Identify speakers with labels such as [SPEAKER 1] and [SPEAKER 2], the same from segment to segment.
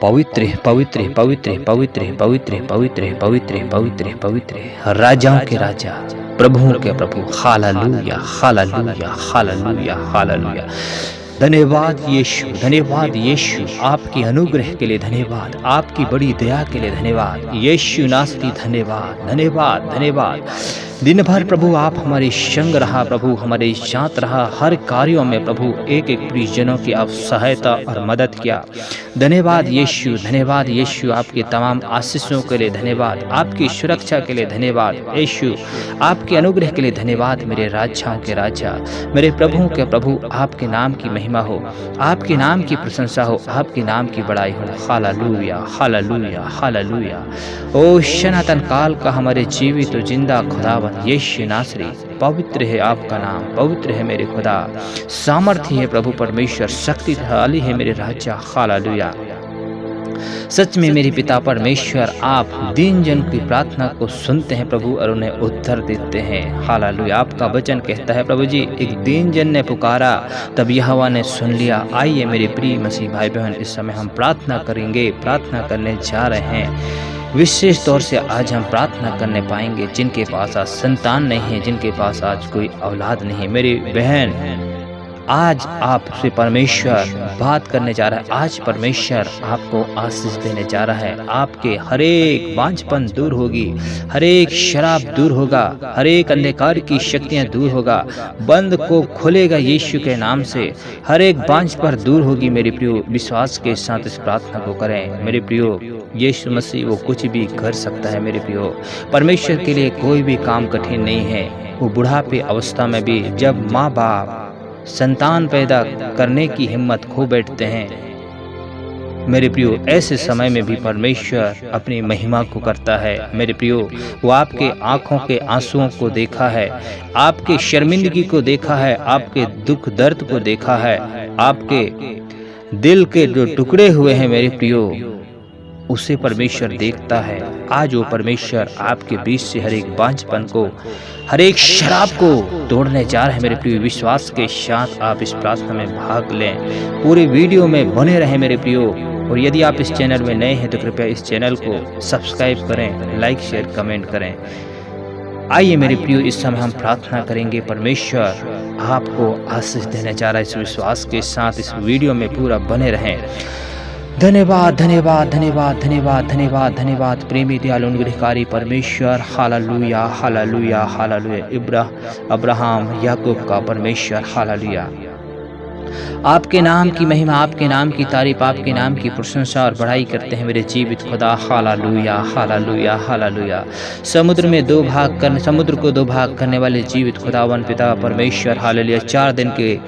[SPEAKER 1] पवित्र पवित्र पवित्र पवित्र पवित्र पवित्र पवित्र पवित्र पवित्र राजाओं के राजा, प्रभुओं के प्रभु। Hallelujah hallelujah hallelujah hallelujah. धन्यवाद यीशु, धन्यवाद यीशु, आपके अनुग्रह के लिए धन्यवाद, आपकी बड़ी दया के लिए धन्यवाद यीशु नासरी। धन्यवाद धन्यवाद धन्यवाद। दिन भर प्रभु आप हमारे संग रहा, प्रभु हमारे साथ रहा, हर कार्यों में प्रभु एक एक परिजनों की आप सहायता और मदद किया। धन्यवाद यीशु, धन्यवाद यीशु, आपके तमाम आशीषों के लिए धन्यवाद, आपकी सुरक्षा के लिए धन्यवाद यीशु, आपके अनुग्रह के लिए धन्यवाद। मेरे राजाओं के राजा, मेरे प्रभुओं के प्रभु, आपके नाम की महिमा हो, आपके नाम की प्रशंसा हो, आपके नाम की बड़ाई हो। Hallelujah hallelujah hallelujah. ओ सनातन काल का हमारे जीवित तो जिंदा खुदावन यीशु नासरी, पवित्र है आपका नाम, पवित्र है मेरे खुदा, सामर्थ्य है प्रभु परमेश्वर, शक्तिशाली है मेरे राजा। हालेलुया। सच में मेरे पिता परमेश्वर, आप दीन जन की प्रार्थना को सुनते हैं प्रभु और उन्हें उत्तर देते हैं। हालेलुया। आपका वचन कहता है प्रभु जी, एक दीन जन ने पुकारा तब यहोवा ने सुन लिया। आइए मेरे प्रिय मसीह भाई बहन, इस समय हम प्रार्थना करेंगे, प्रार्थना करने जा रहे हैं। विशेष तौर से आज हम प्रार्थना करने पाएंगे जिनके पास आज संतान नहीं है, जिनके पास आज कोई औलाद नहीं है। मेरी बहन, आज आपसे परमेश्वर बात करने जा रहा है। आज परमेश्वर आपको आशीष देने जा रहा है। आपके हर एक बांझपन दूर होगी, हर एक शराब दूर होगा, हर एक अंधकार की शक्तियां दूर होगा, बंद को खुलेगा यीशु के नाम से, हर एक बांझपन दूर होगी। मेरे प्रियो, विश्वास के साथ इस प्रार्थना को करें। मेरे प्रियो, यीशु मसीह वो कुछ भी कर सकता है। मेरे प्रियो, परमेश्वर के लिए कोई भी काम कठिन नहीं है। वो बुढ़ापे अवस्था में भी जब माँ बाप संतान पैदा करने की हिम्मत खो बैठते हैं, मेरे प्रियो, ऐसे समय में भी परमेश्वर अपनी महिमा को करता है। मेरे प्रियो, वो आपके आंखों के आंसुओं को देखा है, आपके शर्मिंदगी को देखा है, आपके दुख दर्द को देखा है, आपके दिल के जो टुकड़े हुए हैं मेरे प्रियो, उसे परमेश्वर देखता है। आज वो परमेश्वर आपके बीच से हर एक बांझपन को, हर एक शराब को तोड़ने जा रहे हैं। मेरे प्रियो, विश्वास के साथ आप इस प्रार्थना में भाग लें, पूरे वीडियो में बने रहें मेरे प्रियो। और यदि आप इस चैनल में नए हैं तो कृपया इस चैनल को सब्सक्राइब करें, लाइक शेयर कमेंट करें। आइए मेरे प्रियो, इस समय हम प्रार्थना करेंगे। परमेश्वर आपको आशीष देने जा रहा है। इस विश्वास के साथ इस वीडियो में पूरा बने रहें। धन्यवाद धन्यवाद धन्यवाद धन्यवाद धन्यवाद धन्यवाद प्रेमी दयालु अनुग्रहकारी परमेश्वर। Hallelujah hallelujah hallelujah. अब्राहम याकूब का परमेश्वर। हालेलुया। आपके नाम की महिमा, आपके नाम की तारीफ, आपके नाम की प्रशंसा और बढ़ाई करते हैं मेरे जीवित खुदा। Hallelujah hallelujah hallelujah. समुद्र को दो भाग करने वाले जीवित खुदावन पिता परमेश्वर। हालेलुया। 4 दिन के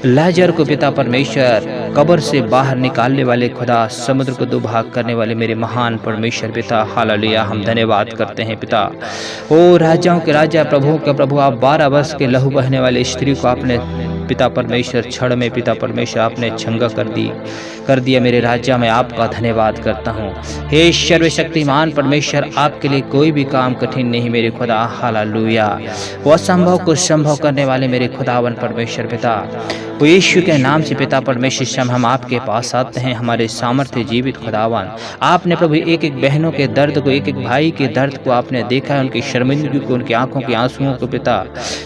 [SPEAKER 1] लाजर को पिता परमेश्वर कब्र से बाहर निकालने वाले खुदा, समुद्र को 2 भाग करने वाले मेरे महान परमेश्वर पिता। हालेलुया। हम धन्यवाद करते हैं पिता। ओ राजाओं के राजा, प्रभुओं के प्रभु, आप 12 वर्ष के लहू बहने वाले स्त्री को आपने पिता परमेश्वर क्षण में पिता परमेश्वर आपने छंगा कर दिया। मेरे राजा, मैं आपका धन्यवाद करता हूँ। हे सर्वशक्तिमान परमेश्वर, आपके लिए कोई भी काम कठिन नहीं मेरे खुदा। हालेलुया। वो असंभव को संभव करने वाले मेरे खुदावन परमेश्वर पिता, वो यीशु के नाम से पिता परमेश्वर हम आपके पास आते हैं। हमारे सामर्थ्य जीवित खुदावन, आपने प्रभु एक एक बहनों के दर्द को, एक एक भाई के दर्द को आपने देखा है, उनकी शर्मिंदगी को, उनकी आंखों के आंसुओं को पिता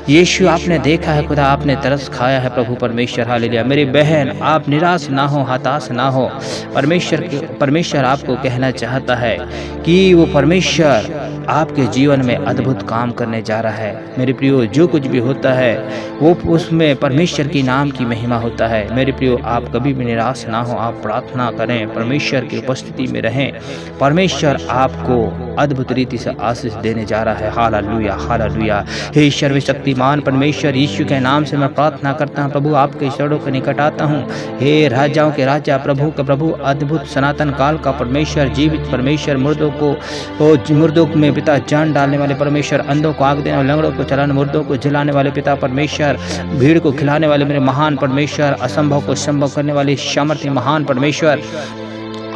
[SPEAKER 1] यीशु आपने देखा है खुदा, आपने तरस खाया है प्रभु परमेश्वर। हालेलुया। मेरी बहन, आप निराश ना हो, हताश ना हो। परमेश्वर आपको कहना चाहता है कि वो परमेश्वर आपके जीवन में अद्भुत काम करने जा रहा है। मेरे प्रियो, जो कुछ भी होता है वो उसमें परमेश्वर की नाम की महिमा होता है। मेरे प्रियो, आप कभी भी निराश ना हो, आप प्रार्थना करें, परमेश्वर की उपस्थिति में रहें। परमेश्वर आपको अद्भुत रीति से आशीष देने जा रहा है। Hallelujah hallelujah. हे सर्वशक्तिमान परमेश्वर, यीशु के नाम से मैं प्रार्थना करता हूँ प्रभु, आपके चरणों के निकट आता हूँ। हे राजाओं के राजा, प्रभु का प्रभु, अद्भुत सनातन काल का परमेश्वर, जीवित परमेश्वर, मुर्दों में पिता जान डालने वाले परमेश्वर, अंधों को आग देने वाले, लंगड़ों को चलाने, मुर्दों को जलाने वाले पिता परमेश्वर, भीड़ को खिलाने वाले मेरे महान परमेश्वर, असंभव को संभव करने वाले सामर्थ्य महान परमेश्वर,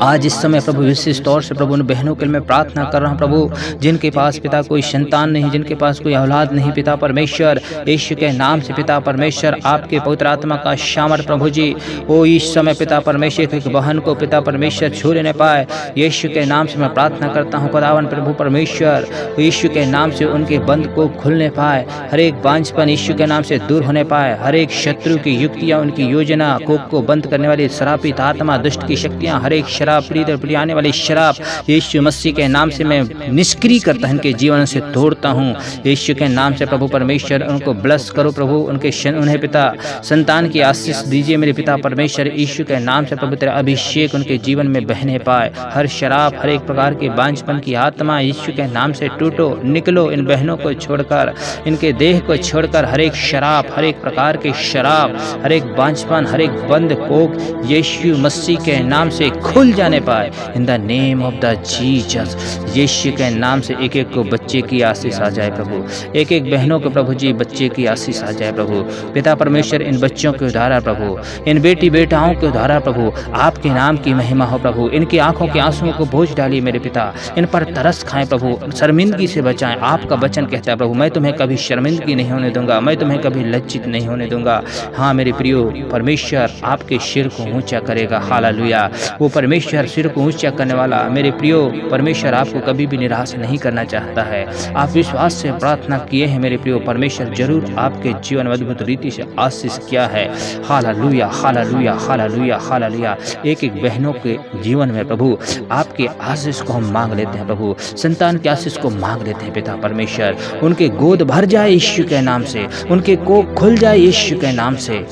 [SPEAKER 1] आज इस समय प्रभु विशेष तौर से प्रभु उन बहनों के लिए मैं प्रार्थना कर रहा हूँ प्रभु, जिनके पास पिता कोई संतान नहीं, जिनके पास कोई औलाद नहीं, पिता परमेश्वर यीशु के नाम से पिता परमेश्वर आपके पवित्र आत्मा का सामर्थ प्रभु जी वो इस समय पिता परमेश्वर एक बहन को पिता परमेश्वर छू लेने पाए। यीशु के नाम से मैं प्रार्थना करता हूँ खुदावन प्रभु परमेश्वर यीशु के नाम से उनके बंद को खुलने पाए, हर एक बांझपन यीशु के नाम से दूर होने पाए, हर एक शत्रु की युक्तियाँ उनकी योजना को बंद करने वाली शरापित आत्मा दुष्ट की शक्तियाँ, हर एक शराब प्रीत और पिलाने वाली शराब यीशु मसीह के नाम से मैं निष्क्रिय करता हूँ, इनके जीवन से तोड़ता हूँ यीशु के नाम से प्रभु परमेश्वर। उनको ब्लेस करो प्रभु, उन्हें पिता संतान की आशीष दीजिए मेरे पिता परमेश्वर यीशु के नाम से प्रभु तेरा अभिषेक उनके जीवन में बहने पाए। हर शराब हर एक प्रकार के बांझपन की आत्मा यीशु के नाम से टूटो, निकलो इन बहनों को छोड़कर, इनके देह को छोड़कर, हर एक शराब हर एक प्रकार के शराब हर एक बांझपन हर एक बंद कोख यीशु मसीह के नाम से खुल जाने पाए in the name of the Jesus. यीशु के नाम से एक एक को बच्चे की आशीष आ जाए प्रभु, एक एक बहनों को प्रभु जी बच्चे की आशीष आ जाए प्रभु पिता परमेश्वर। इन बच्चों के उद्धार प्रभु, इन बेटी बेटाओं के उद्धार प्रभु, आपके नाम की महिमा हो प्रभु। इनकी आंखों के आंसुओं को बोझ डालिए मेरे पिता, इन पर तरस खाएं प्रभु, शर्मिंदगी से बचाएं। आपका वचन कहता है प्रभु मैं तुम्हें कभी शर्मिंदगी नहीं होने दूंगा, मैं तुम्हें कभी लज्जित नहीं होने दूंगा। हाँ मेरे प्रियो परमेश्वर आपके सिर को ऊंचा करेगा, हालेलुया। वो परमेश्वर सिर को ऊंचा करने वाला मेरे प्रियो परमेश्वर आपको कभी भी निराश नहीं करना चाहता है। आप विश्वास से प्रार्थना किए हैं मेरे प्रियो परमेश्वर जरूर आपके जीवन में अद्भुत रीति से आशीष किया है, हालेलुया हालेलुया हालेलुया हालेलुया। एक एक बहनों के जीवन में प्रभु आपके आशीष को हम मांग लेते हैं प्रभु, संतान के आशीष को मांग लेते हैं पिता परमेश्वर। उनके गोद भर जाए यीशु के नाम से, उनके कोख खुल जाए यीशु के नाम से।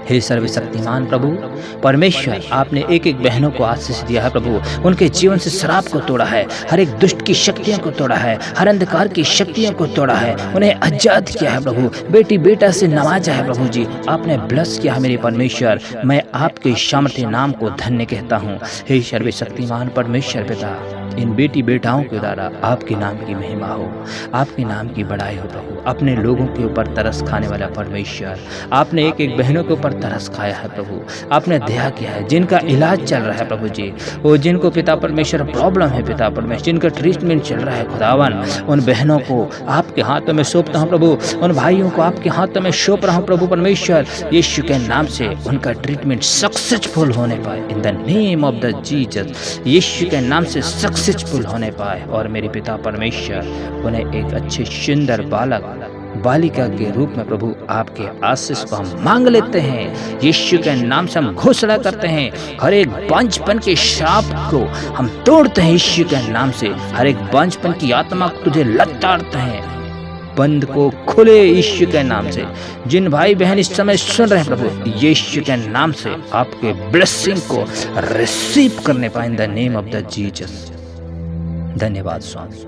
[SPEAKER 1] हे सर्वशक्तिमान प्रभु परमेश्वर आपने एक एक बहनों को आशीष दिया है प्रभु, उनके जीवन से शराब को तोड़ा है, हर एक दुष्ट की शक्तियों को तोड़ा है, हर अंधकार की शक्तियों को तोड़ा है, उन्हें आजाद किया है प्रभु, बेटी बेटा से नवाजा है प्रभु जी, आपने ब्लेस किया है मेरे परमेश्वर। मैं आपके सामर्थ्य नाम को धन्य कहता हूँ। हे सर्वशक्तिमान परमेश्वर पिता इन बेटी बेटाओं के द्वारा आपके नाम की महिमा हो, आपके नाम की बड़ाई हो प्रभु। अपने लोगों के ऊपर तरस खाने वाला परमेश्वर आपने एक एक बहनों के ऊपर तरस खाया है प्रभु, आपने दया किया है। जिनका इलाज चल रहा है प्रभु जी, वो जिनको पिता परमेश्वर प्रॉब्लम है पिता परमेश्वर, जिनका ट्रीटमेंट चल रहा है खुदावन, उन बहनों को आपके हाथों में सौंपता हूँ प्रभु, उन भाइयों को आपके हाथों में सौंप रहा हूँ प्रभु परमेश्वर। यीशु के नाम से उनका ट्रीटमेंट सक्सेसफुल होने पाए in the name of the Jesus. यीशु के नाम से सक्सेसफुल होने पाए और मेरे पिता परमेश्वर उन्हें एक अच्छे सुंदर बालक बालिका के रूप में प्रभु आपके आशीष को हम मांग लेते हैं। यीशु के नाम से हम घोषणा करते हैं हर एक बांझपन के श्राप को हम तोड़ते हैं यीशु के नाम से, हर एक बांझपन की आत्मा को तुझे लताड़ते हैं, बंद को खुले यीशु के नाम से। जिन भाई बहन इस समय सुन रहे हैं प्रभु यीशु के नाम से आपके ब्लेसिंग को रिसीव करने पाए in the name of the Jesus. धन्यवाद स्वामी,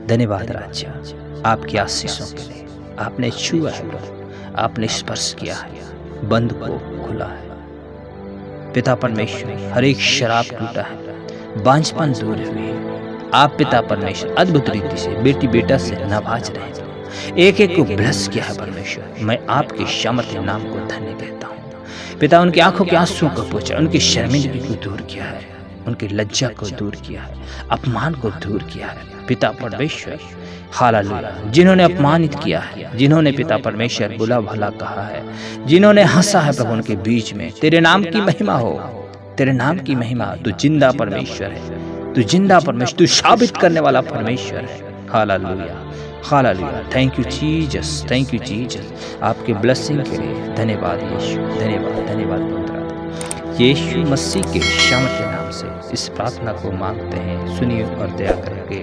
[SPEAKER 1] धन्यवाद राजा आपकी आशीषों के लिए। आपने छुआ है प्रभु, आपने स्पर्श किया है, बंद को खुला है पिता परमेश्वर। हर एक शराब टूटा है, बांझपन दूर हुई है। आप पिता परमेश्वर अद्भुत रीति से बेटी बेटा से नवाज रहे हैं, एक एक को ब्लेस किया है परमेश्वर। मैं आपके सामर्थ्य नाम को धन्य कहता हूँ पिता। उनकी आंखों के आंसुओं को पोंछा, उनकी शर्मिंदगी को दूर किया है, उनकी लज्जा को दूर किया है, अपमान को दूर किया है पिता परमेश्वर, हालेलुया। जिन्होंने अपमानित किया है, जिन्होंने पिता परमेश्वर बुरा भला कहा है, जिन्होंने हंसा है प्रभु उनके बीच में, तेरे नाम की महिमा हो, तेरे नाम की महिमा। तू जिंदा परमेश्वर है, तू जिंदा परमेश्वर, तू साबित करने वाला परमेश्वर है, hallelujah hallelujah. Thank you Jesus, thank you Jesus. आपके ब्लेसिंग के लिए धन्यवाद यीशु, धन्यवाद धन्यवाद पुत्र। यीशु मसीह के सामर्थ्य नाम से इस प्रार्थना को मांगते हैं, सुनिए और दया करके